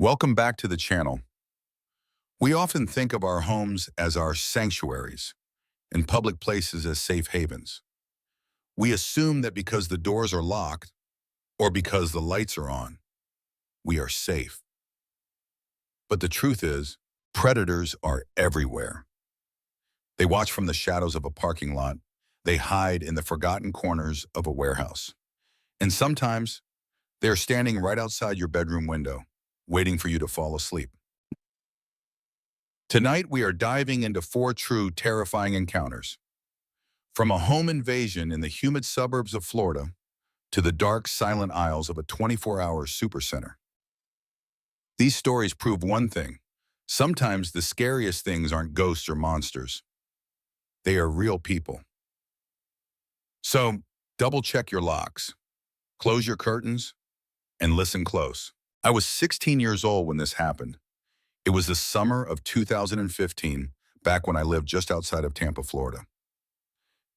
Welcome back to the channel. We often think of our homes as our sanctuaries and public places as safe havens. We assume that because the doors are locked or because the lights are on, we are safe. But the truth is, predators are everywhere. They watch from the shadows of a parking lot. They hide in the forgotten corners of a warehouse. And sometimes they're standing right outside your bedroom window, waiting for you to fall asleep. Tonight, we are diving into four true terrifying encounters. From a home invasion in the humid suburbs of Florida to the dark, silent aisles of a 24-hour supercenter. These stories prove one thing. Sometimes the scariest things aren't ghosts or monsters. They are real people. So, double-check your locks, close your curtains, and listen close. I was 16 years old when this happened. It was the summer of 2015, back when I lived just outside of Tampa, Florida.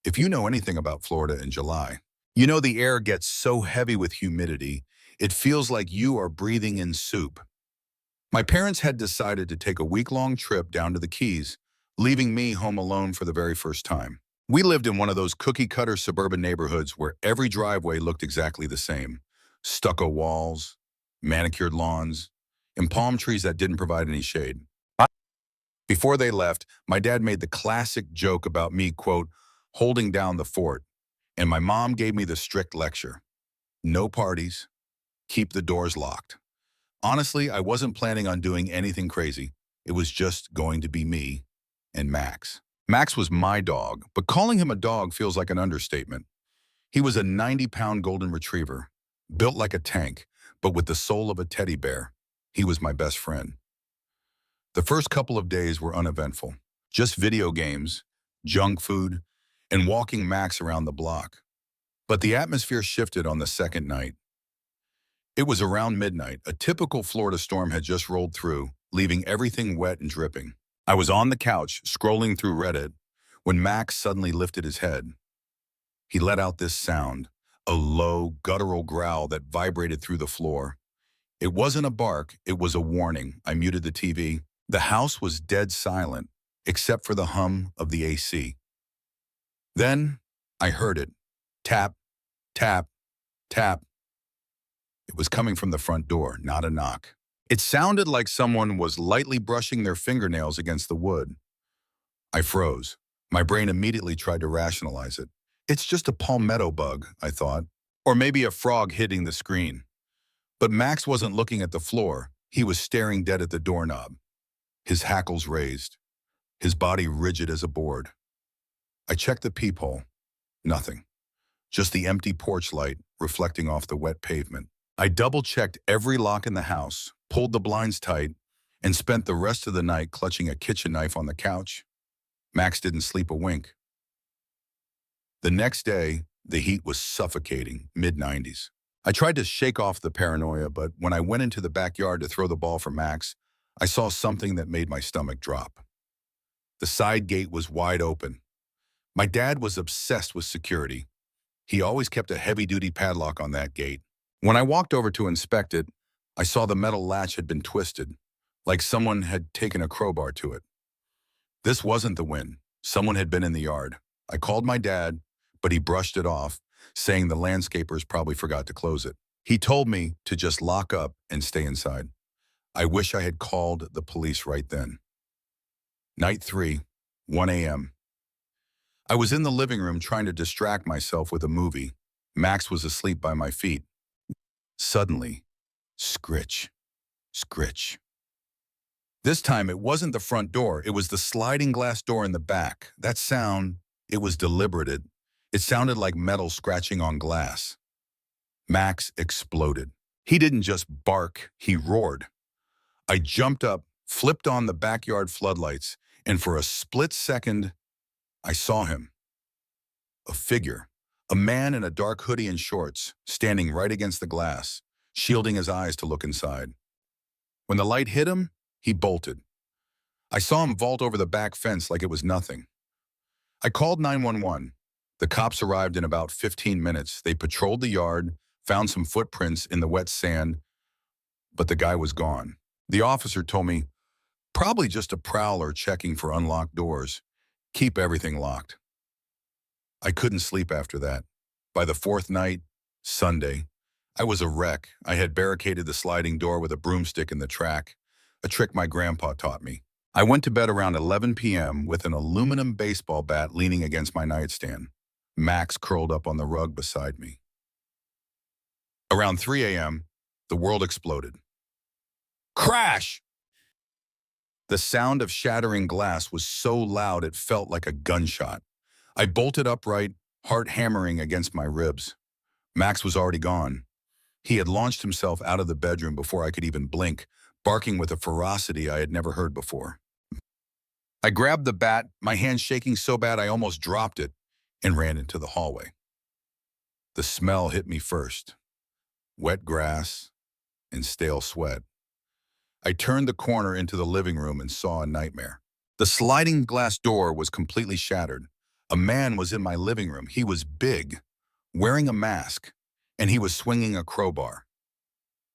If you know anything about Florida in July, you know the air gets so heavy with humidity, it feels like you are breathing in soup. My parents had decided to take a week-long trip down to the Keys, leaving me home alone for the very first time. We lived in one of those cookie-cutter suburban neighborhoods where every driveway looked exactly the same. Stucco walls, manicured lawns, and palm trees that didn't provide any shade. Before they left, my dad made the classic joke about me, quote, holding down the fort, and my mom gave me the strict lecture. No parties, keep the doors locked. Honestly, I wasn't planning on doing anything crazy. It was just going to be me and Max. Max was my dog, but calling him a dog feels like an understatement. He was a 90-pound golden retriever, built like a tank, but with the soul of a teddy bear. He was my best friend. The first couple of days were uneventful. Just video games, junk food, and walking Max around the block. But the atmosphere shifted on the second night. It was around midnight. A typical Florida storm had just rolled through, leaving everything wet and dripping. I was on the couch, scrolling through Reddit, when Max suddenly lifted his head. He let out this sound, a low, guttural growl that vibrated through the floor. It wasn't a bark, it was a warning. I muted the TV. The house was dead silent, except for the hum of the AC. Then, I heard it. Tap, tap, tap. It was coming from the front door, not a knock. It sounded like someone was lightly brushing their fingernails against the wood. I froze. My brain immediately tried to rationalize it. It's just a palmetto bug, I thought, or maybe a frog hitting the screen. But Max wasn't looking at the floor. He was staring dead at the doorknob, his hackles raised, his body rigid as a board. I checked the peephole. Nothing. Just the empty porch light reflecting off the wet pavement. I double-checked every lock in the house, pulled the blinds tight, and spent the rest of the night clutching a kitchen knife on the couch. Max didn't sleep a wink. The next day, the heat was suffocating, mid-90s. I tried to shake off the paranoia, but when I went into the backyard to throw the ball for Max, I saw something that made my stomach drop. The side gate was wide open. My dad was obsessed with security. He always kept a heavy-duty padlock on that gate. When I walked over to inspect it, I saw the metal latch had been twisted, like someone had taken a crowbar to it. This wasn't the wind. Someone had been in the yard. I called my dad, but he brushed it off, saying the landscapers probably forgot to close it. He told me to just lock up and stay inside. I wish I had called the police right then. Night 3, 1 a.m. I was in the living room trying to distract myself with a movie. Max was asleep by my feet. Suddenly, scritch, scritch. This time, it wasn't the front door. It was the sliding glass door in the back. That sound, it was deliberate. It sounded like metal scratching on glass. Max exploded. He didn't just bark, he roared. I jumped up, flipped on the backyard floodlights, and for a split second, I saw him. A figure, a man in a dark hoodie and shorts, standing right against the glass, shielding his eyes to look inside. When the light hit him, he bolted. I saw him vault over the back fence like it was nothing. I called 911. The cops arrived in about 15 minutes. They patrolled the yard, found some footprints in the wet sand, but the guy was gone. The officer told me, probably just a prowler checking for unlocked doors. Keep everything locked. I couldn't sleep after that. By the fourth night, Sunday, I was a wreck. I had barricaded the sliding door with a broomstick in the track, a trick my grandpa taught me. I went to bed around 11 p.m. with an aluminum baseball bat leaning against my nightstand. Max curled up on the rug beside me. Around 3 a.m., the world exploded. Crash! The sound of shattering glass was so loud it felt like a gunshot. I bolted upright, heart hammering against my ribs. Max was already gone. He had launched himself out of the bedroom before I could even blink, barking with a ferocity I had never heard before. I grabbed the bat, my hand shaking so bad I almost dropped it, and ran into the hallway. The smell hit me first. Wet grass and stale sweat. I turned the corner into the living room and saw a nightmare. The sliding glass door was completely shattered. A man was in my living room. He was big, wearing a mask, and he was swinging a crowbar.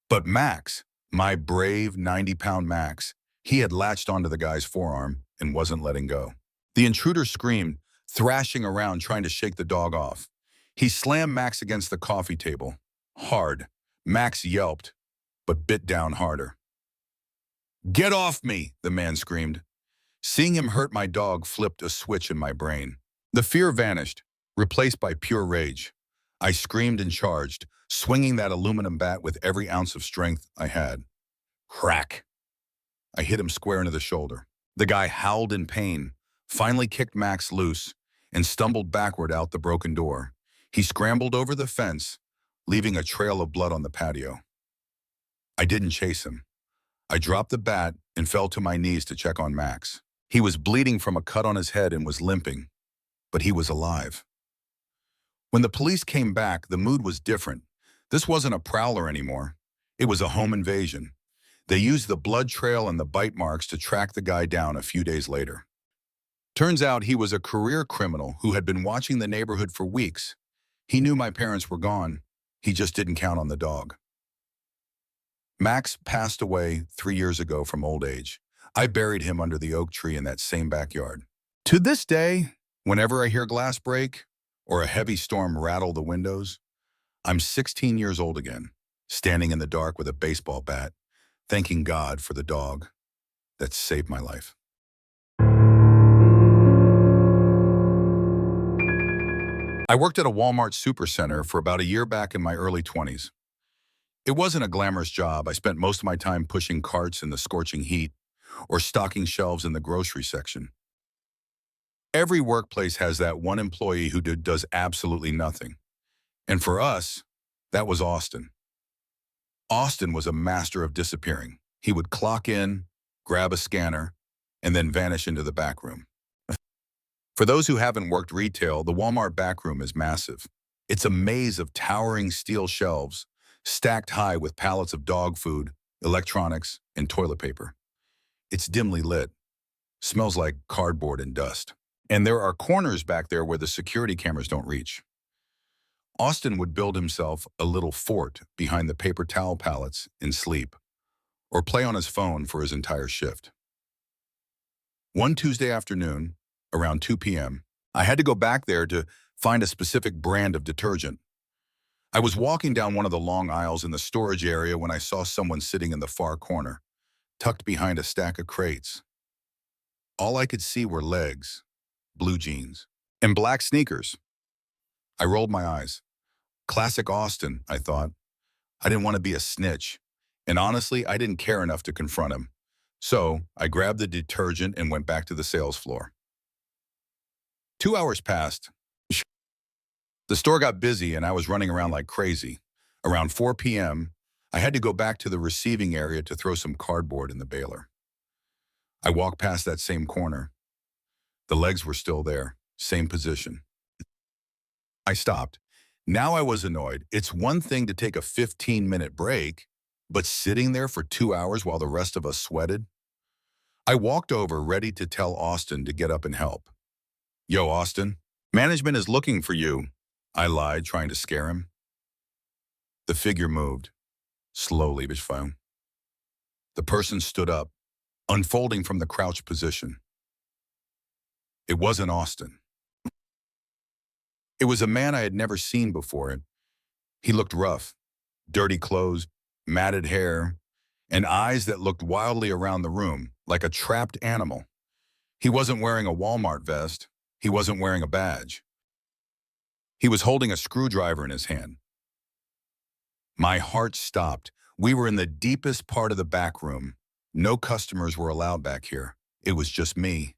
But Max, my brave 90-pound Max, he had latched onto the guy's forearm and wasn't letting go. The intruder screamed, thrashing around trying to shake the dog off. He slammed Max against the coffee table. Hard. Max yelped, but bit down harder. "Get off me," the man screamed. Seeing him hurt my dog flipped a switch in my brain. The fear vanished, replaced by pure rage. I screamed and charged, swinging that aluminum bat with every ounce of strength I had. Crack! I hit him square into the shoulder. The guy howled in pain, finally kicked Max loose, and stumbled backward out the broken door. He scrambled over the fence, leaving a trail of blood on the patio. I didn't chase him. I dropped the bat and fell to my knees to check on Max. He was bleeding from a cut on his head and was limping, but he was alive. When the police came back, the mood was different. This wasn't a prowler anymore. It was a home invasion. They used the blood trail and the bite marks to track the guy down a few days later. Turns out he was a career criminal who had been watching the neighborhood for weeks. He knew my parents were gone. He just didn't count on the dog. Max passed away 3 years ago from old age. I buried him under the oak tree in that same backyard. To this day, whenever I hear glass break or a heavy storm rattle the windows, I'm 16 years old again, standing in the dark with a baseball bat, thanking God for the dog that saved my life. I worked at a Walmart supercenter for about a year back in my early 20s. It wasn't a glamorous job. I spent most of my time pushing carts in the scorching heat or stocking shelves in the grocery section. Every workplace has that one employee who does absolutely nothing. And for us, that was Austin. Austin was a master of disappearing. He would clock in, grab a scanner, and then vanish into the back room. For those who haven't worked retail, the Walmart back room is massive. It's a maze of towering steel shelves, stacked high with pallets of dog food, electronics, and toilet paper. It's dimly lit, smells like cardboard and dust. And there are corners back there where the security cameras don't reach. Austin would build himself a little fort behind the paper towel pallets and sleep, or play on his phone for his entire shift. One Tuesday afternoon, around 2 p.m., I had to go back there to find a specific brand of detergent. I was walking down one of the long aisles in the storage area when I saw someone sitting in the far corner, tucked behind a stack of crates. All I could see were legs, blue jeans, and black sneakers. I rolled my eyes. Classic Austin, I thought. I didn't want to be a snitch, and honestly, I didn't care enough to confront him. So I grabbed the detergent and went back to the sales floor. 2 hours passed. The store got busy and I was running around like crazy. Around 4 p.m., I had to go back to the receiving area to throw some cardboard in the baler. I walked past that same corner. The legs were still there, same position. I stopped. Now I was annoyed. It's one thing to take a 15-minute break, but sitting there for 2 hours while the rest of us sweated? I walked over, ready to tell Austin to get up and help. "Yo, Austin, management is looking for you," I lied, trying to scare him. The figure moved, slowly, bitch phone. The person stood up, unfolding from the crouched position. It wasn't Austin. It was a man I had never seen before. He looked rough, dirty clothes, matted hair, and eyes that looked wildly around the room, like a trapped animal. He wasn't wearing a Walmart vest. He wasn't wearing a badge. He was holding a screwdriver in his hand. My heart stopped. We were in the deepest part of the back room. No customers were allowed back here. It was just me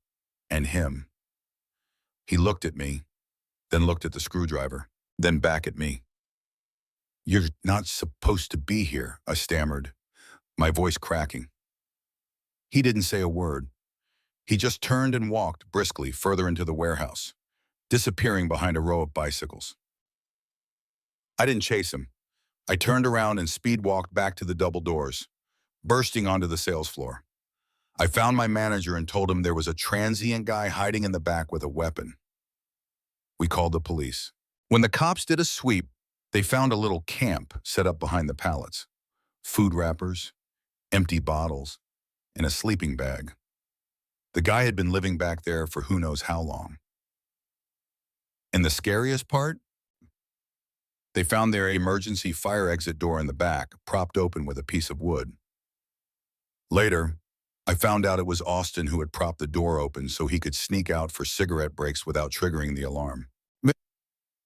and him. He looked at me, then looked at the screwdriver, then back at me. "You're not supposed to be here," I stammered, my voice cracking. He didn't say a word. He just turned and walked briskly further into the warehouse, disappearing behind a row of bicycles. I didn't chase him. I turned around and speed walked back to the double doors, bursting onto the sales floor. I found my manager and told him there was a transient guy hiding in the back with a weapon. We called the police. When the cops did a sweep, they found a little camp set up behind the pallets. Food wrappers, empty bottles, and a sleeping bag. The guy had been living back there for who knows how long. And the scariest part? They found their emergency fire exit door in the back, propped open with a piece of wood. Later, I found out it was Austin who had propped the door open so he could sneak out for cigarette breaks without triggering the alarm.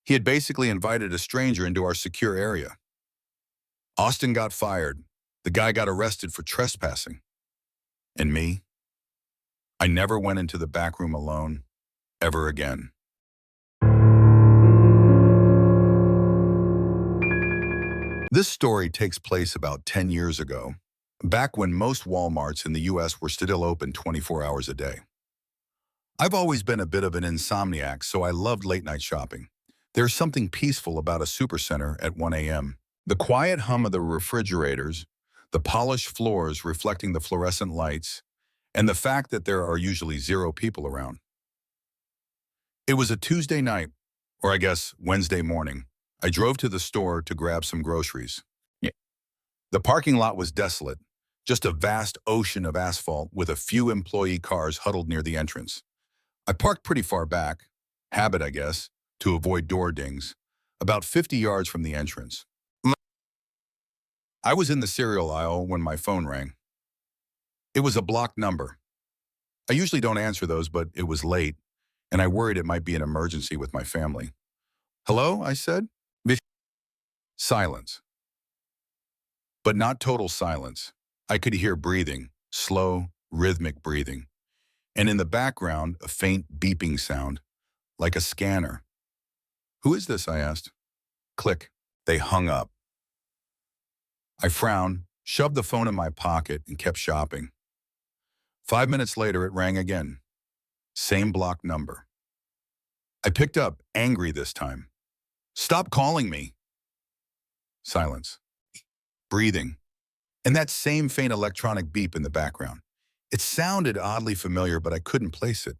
He had basically invited a stranger into our secure area. Austin got fired. The guy got arrested for trespassing. And me? I never went into the back room alone, ever again. This story takes place about 10 years ago, back when most Walmarts in the US were still open 24 hours a day. I've always been a bit of an insomniac, so I loved late-night shopping. There's something peaceful about a supercenter at 1 a.m. The quiet hum of the refrigerators, the polished floors reflecting the fluorescent lights, and the fact that there are usually zero people around. It was a Tuesday night, or I guess Wednesday morning. I drove to the store to grab some groceries. The parking lot was desolate, just a vast ocean of asphalt with a few employee cars huddled near the entrance. I parked pretty far back, habit I guess, to avoid door dings, about 50 yards from the entrance. I was in the cereal aisle when my phone rang. It was a blocked number. I usually don't answer those, but it was late, and I worried it might be an emergency with my family. "Hello?" I said. Silence. But not total silence. I could hear breathing, slow, rhythmic breathing. And in the background, a faint beeping sound, like a scanner. "Who is this?" I asked. Click. They hung up. I frowned, shoved the phone in my pocket, and kept shopping. 5 minutes later, it rang again. Same blocked number. I picked up, angry this time. "Stop calling me." Silence. Breathing. And that same faint electronic beep in the background. It sounded oddly familiar, but I couldn't place it.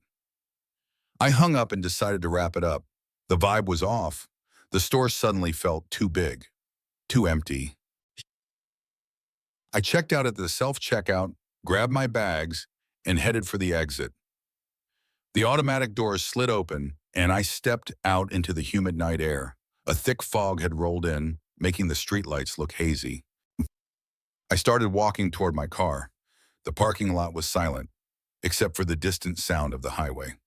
I hung up and decided to wrap it up. The vibe was off. The store suddenly felt too big, too empty. I checked out at the self-checkout, grabbed my bags, and headed for the exit. The automatic doors slid open, and I stepped out into the humid night air. A thick fog had rolled in, making the streetlights look hazy. I started walking toward my car. The parking lot was silent, except for the distant sound of the highway.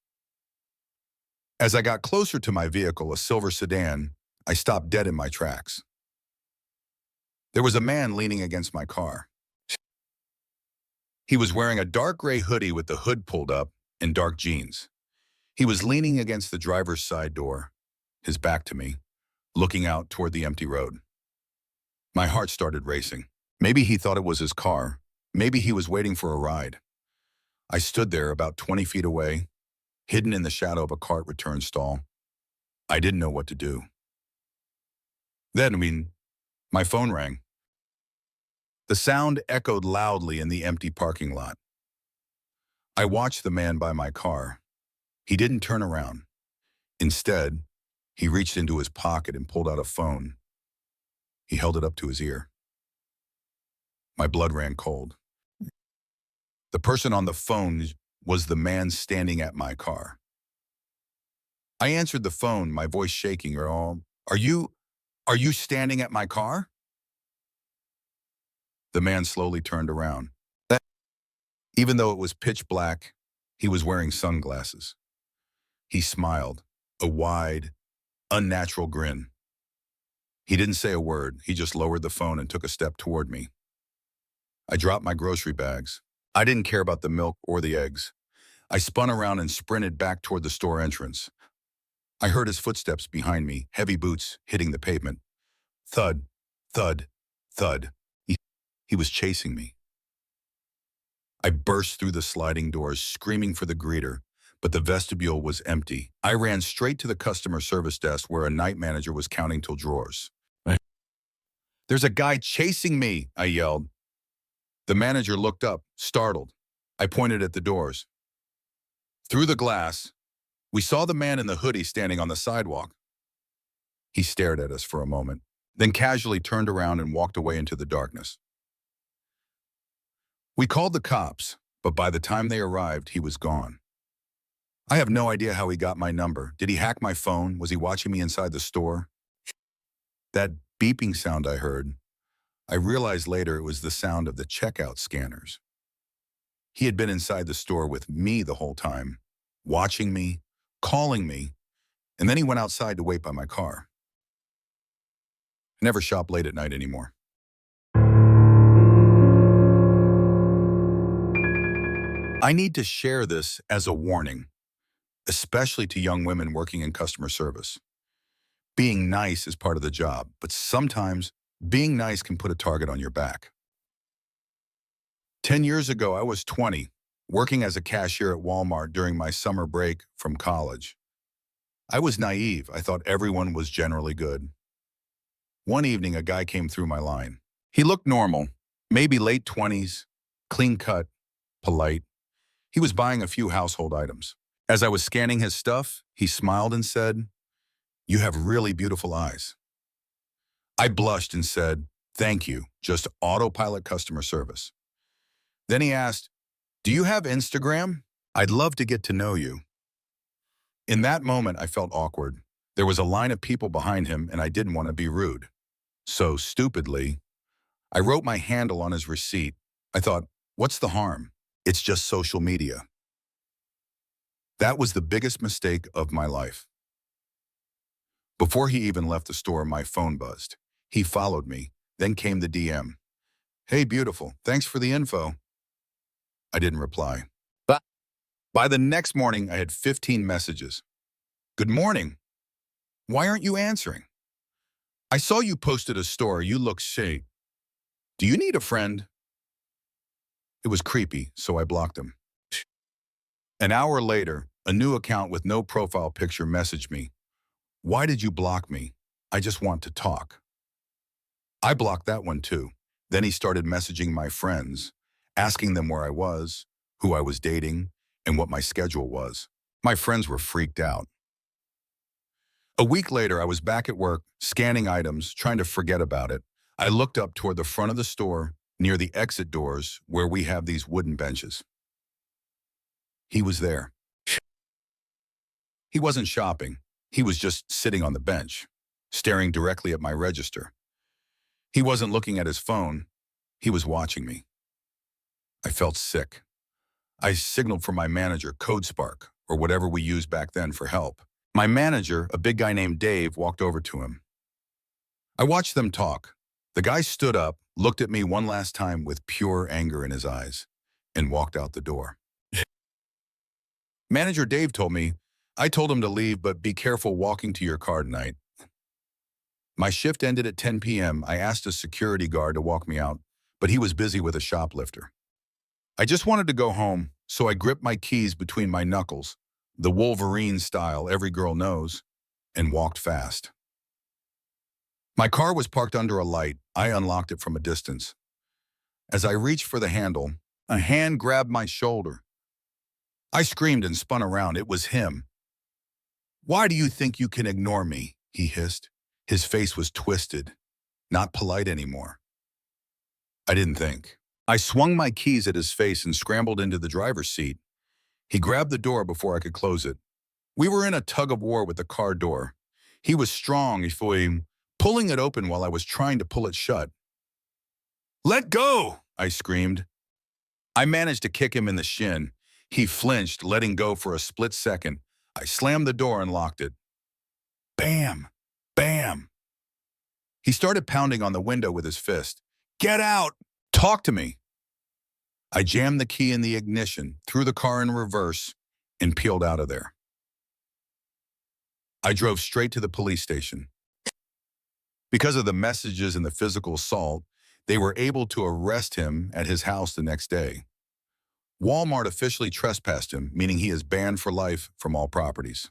As I got closer to my vehicle, a silver sedan, I stopped dead in my tracks. There was a man leaning against my car. He was wearing a dark gray hoodie with the hood pulled up and dark jeans. He was leaning against the driver's side door, his back to me, looking out toward the empty road. My heart started racing. Maybe he thought it was his car. Maybe he was waiting for a ride. I stood there about 20 feet away, hidden in the shadow of a cart return stall. I didn't know what to do. Then, my phone rang. The sound echoed loudly in the empty parking lot. I watched the man by my car. He didn't turn around. Instead, he reached into his pocket and pulled out a phone. He held it up to his ear. My blood ran cold. The person on the phone was the man standing at my car. I answered the phone, my voice shaking. Are you standing at my car? The man slowly turned around. Even though it was pitch black, he was wearing sunglasses. He smiled, a wide, unnatural grin. He didn't say a word. He just lowered the phone and took a step toward me. I dropped my grocery bags. I didn't care about the milk or the eggs. I spun around and sprinted back toward the store entrance. I heard his footsteps behind me, heavy boots hitting the pavement. Thud, thud, thud. He was chasing me. I burst through the sliding doors, screaming for the greeter, but the vestibule was empty. I ran straight to the customer service desk where a night manager was counting till drawers. "There's a guy chasing me," I yelled. The manager looked up, startled. I pointed at the doors. Through the glass, we saw the man in the hoodie standing on the sidewalk. He stared at us for a moment, then casually turned around and walked away into the darkness. We called the cops, but by the time they arrived, he was gone. I have no idea how he got my number. Did he hack my phone? Was he watching me inside the store? That beeping sound I heard, I realized later it was the sound of the checkout scanners. He had been inside the store with me the whole time, watching me, calling me, and then he went outside to wait by my car. I never shop late at night anymore. I need to share this as a warning, especially to young women working in customer service. Being nice is part of the job, but sometimes being nice can put a target on your back. 10 years ago, I was 20, working as a cashier at Walmart during my summer break from college. I was naive. I thought everyone was generally good. One evening, a guy came through my line. He looked normal, maybe late 20s, clean cut, polite. He was buying a few household items. As I was scanning his stuff, he smiled and said, "You have really beautiful eyes." I blushed and said, "Thank you, just autopilot customer service." Then he asked, "Do you have Instagram? I'd love to get to know you." In that moment, I felt awkward. There was a line of people behind him, and I didn't want to be rude. So, stupidly, I wrote my handle on his receipt. I thought, what's the harm? It's just social media. That was the biggest mistake of my life. Before he even left the store, my phone buzzed. He followed me. Then came the DM. "Hey, beautiful, thanks for the info." I didn't reply. But by the next morning, I had 15 messages. "Good morning. Why aren't you answering? I saw you posted a story. You look shady. Do you need a friend?" It was creepy, so I blocked him. An hour later, a new account with no profile picture messaged me. "Why did you block me? I just want to talk." I blocked that one too. Then he started messaging my friends, asking them where I was, who I was dating, and what my schedule was. My friends were freaked out. A week later, I was back at work, scanning items, trying to forget about it. I looked up toward the front of the store, near the exit doors, where we have these wooden benches. He was there. He wasn't shopping. He was just sitting on the bench, staring directly at my register. He wasn't looking at his phone. He was watching me. I felt sick. I signaled for my manager, Code Spark, or whatever we used back then, for help. My manager, a big guy named Dave, walked over to him. I watched them talk. The guy stood up, looked at me one last time with pure anger in his eyes, and walked out the door. Manager Dave told me, "I told him to leave, but be careful walking to your car tonight." My shift ended at 10 p.m. I asked a security guard to walk me out, but he was busy with a shoplifter. I just wanted to go home, so I gripped my keys between my knuckles, the Wolverine style every girl knows, and walked fast. My car was parked under a light. I unlocked it from a distance. As I reached for the handle, a hand grabbed my shoulder. I screamed and spun around. It was him. "Why do you think you can ignore me?" he hissed. His face was twisted, not polite anymore. I didn't think. I swung my keys at his face and scrambled into the driver's seat. He grabbed the door before I could close it. We were in a tug-of-war with the car door. He was strong, pulling it open while I was trying to pull it shut. "Let go!" I screamed. I managed to kick him in the shin. He flinched, letting go for a split second. I slammed the door and locked it. Bam! Bam! He started pounding on the window with his fist. "Get out! Talk to me!" I jammed the key in the ignition, threw the car in reverse, and peeled out of there. I drove straight to the police station. Because of the messages and the physical assault, they were able to arrest him at his house the next day. Walmart officially trespassed him, meaning he is banned for life from all properties.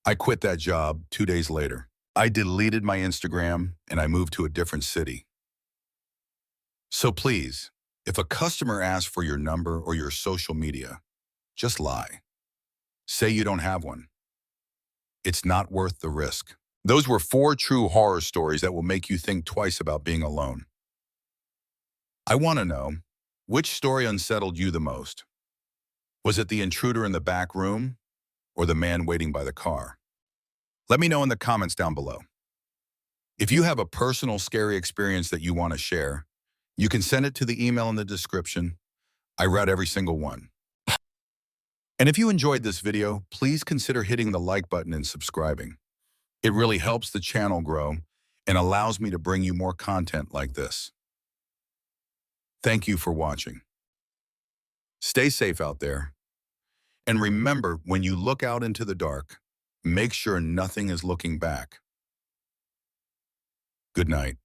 I quit that job 2 days later. I deleted my Instagram and I moved to a different city. So please, if a customer asks for your number or your social media, just lie. Say you don't have one. It's not worth the risk. Those were 4 true horror stories that will make you think twice about being alone. I want to know, which story unsettled you the most? Was it the intruder in the back room or the man waiting by the car? Let me know in the comments down below. If you have a personal scary experience that you want to share, you can send it to the email in the description. I read every single one. And if you enjoyed this video, please consider hitting the like button and subscribing. It really helps the channel grow and allows me to bring you more content like this. Thank you for watching. Stay safe out there. And remember, when you look out into the dark, make sure nothing is looking back. Good night.